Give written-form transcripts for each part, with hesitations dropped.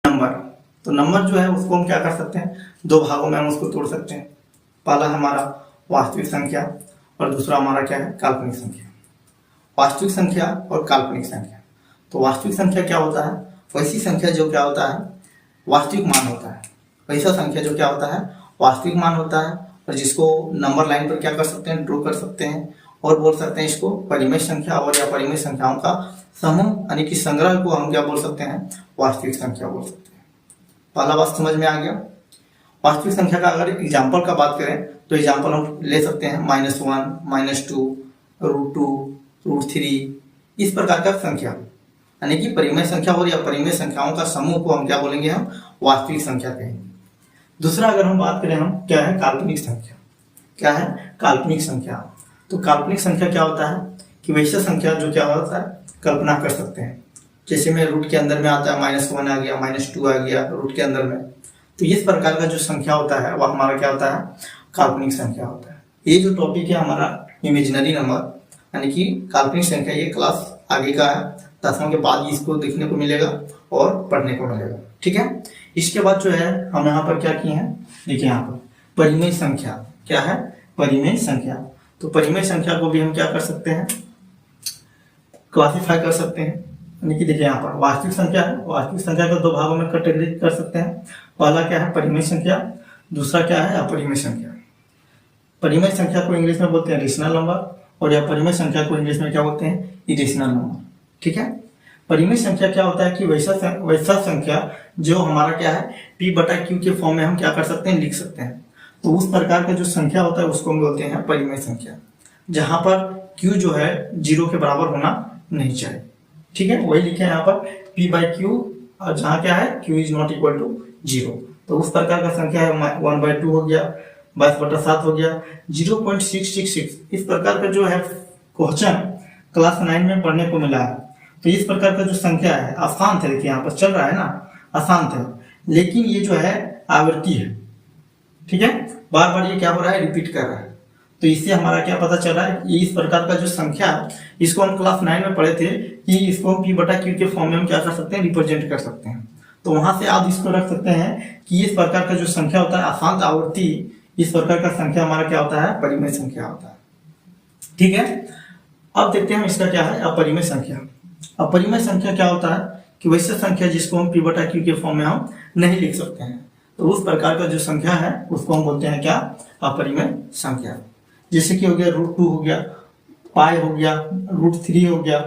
Number. तो number जो है उसको हम क्या कर सकते हैं, दो भागों में हम उसको तोड़ सकते हैं। पहला हमारा वास्तविक संख्या और दूसरा हमारा क्या है, काल्पनिक संख्या। वास्तविक संख्या और काल्पनिक संख्या। तो वास्तविक संख्या क्या होता है, वैसी संख्या जो क्या होता है, वास्तविक मान होता है। वैसा संख्या जो क्या होता है, वास्तविक मान होता है, और जिसको नंबर लाइन पर क्या कर सकते हैं, ड्रॉ कर सकते हैं, और बोल सकते हैं इसको परिमेय संख्या और या परिमेय संख्याओं का समूह यानी कि संग्रह को हम क्या बोल सकते हैं, वास्तविक संख्या बोल सकते हैं। पहला बात समझ में आ गया। वास्तविक संख्या का अगर एग्जाम्पल का बात करें तो एग्जाम्पल हम ले सकते हैं -1, -2, √2, √3, इस प्रकार का संख्या यानी कि परिमेय संख्या और या परिमेय संख्याओं का समूह को हम क्या बोलेंगे, हम वास्तविक संख्या कहेंगे। दूसरा अगर हम बात करें, हम क्या है, काल्पनिक संख्या। क्या है, काल्पनिक संख्या। तो काल्पनिक संख्या क्या होता है कि वैसा संख्या जो क्या होता है, कल्पना कर सकते हैं। जैसे में रूट के अंदर में आता है -1 आ गया, -2 आ गया रूट के अंदर में, तो इस प्रकार का जो संख्या होता है वह हमारा क्या होता है, काल्पनिक संख्या होता है। ये जो टॉपिक है हमारा इमेजिनरी नंबर यानी कि काल्पनिक संख्या, ये क्लास आगे का है, 10वां के बाद इसको देखने को मिलेगा और पढ़ने को मिलेगा। ठीक है। इसके बाद जो है हम यहाँ पर क्या किए हैं, देखिए यहाँ पर परिमेय संख्या। क्या है, परिमेय संख्या। तो परिमेय संख्या को भी हम क्या कर सकते हैं, क्लासिफाई कर सकते हैं। यानी कि देखिए यहाँ पर वास्तविक संख्या है, वास्तविक संख्या को दो भागों में कैटेगरी कर सकते हैं। पहला क्या है, परिमेय संख्या, दूसरा क्या है, अपरिमेय संख्या। परिमेय संख्या को इंग्लिश में बोलते हैं रेशनल नंबर, और या परिमेय संख्या को इंग्लिश में क्या बोलते हैं, इरेशनल नंबर। ठीक है। परिमेय संख्या क्या होता है कि वैसा संख्या जो हमारा क्या है, p/q के फॉर्म में हम क्या कर सकते हैं, लिख सकते हैं। तो उस प्रकार का जो संख्या होता है उसको हम बोलते हैं परिमेय संख्या, जहां पर q जो है 0 के बराबर होना नहीं चाहिए। ठीक है, वही लिखे हैं यहाँ पर p/q, और जहां क्या है, q is not equal to 0। तो उस प्रकार का संख्या है 1/2 हो गया, 22/7 हो गया, 0.666। इस प्रकार का जो है क्वेश्चन क्लास 9 में पढ़ने को मिला है। तो इस प्रकार का जो संख्या है अशांत है, देखिए यहाँ पर चल रहा है ना, अशांत है, लेकिन ये जो है आवृत्ति है। ठीक है, बार बार ये क्या हो रहा है, रिपीट कर रहा है। तो इससे हमारा क्या पता चल रहा है, ये इस प्रकार का जो संख्या, इसको हम क्लास 9 में पढ़े थे कि इसको हम p/q के फॉर्म में हम क्या कर सकते हैं, रिप्रेजेंट कर सकते हैं। तो वहां से आप इसको रख सकते हैं कि इस प्रकार का जो संख्या होता है अशांत आवृत्ति, इस प्रकार का संख्या हमारा क्या होता है, परिमेय संख्या होता है। ठीक है। अब देखते हैं हम इसका क्या है, अपरिमेय संख्या। अपरिमेय संख्या क्या होता है कि वैसे संख्या जिसको हम p/q के फॉर्म में हम नहीं लिख सकते हैं। तो उस प्रकार का जो संख्या है उसको हम बोलते हैं क्या, अपरिमेय संख्या। जैसे कि हो गया √2 हो गया, पाई हो गया, √3 हो गया,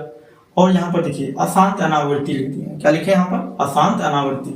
और यहाँ पर देखिए अशांत अनावृत्ति लिखती है। क्या लिखे यहाँ पर, अशांत अनावृत्ति।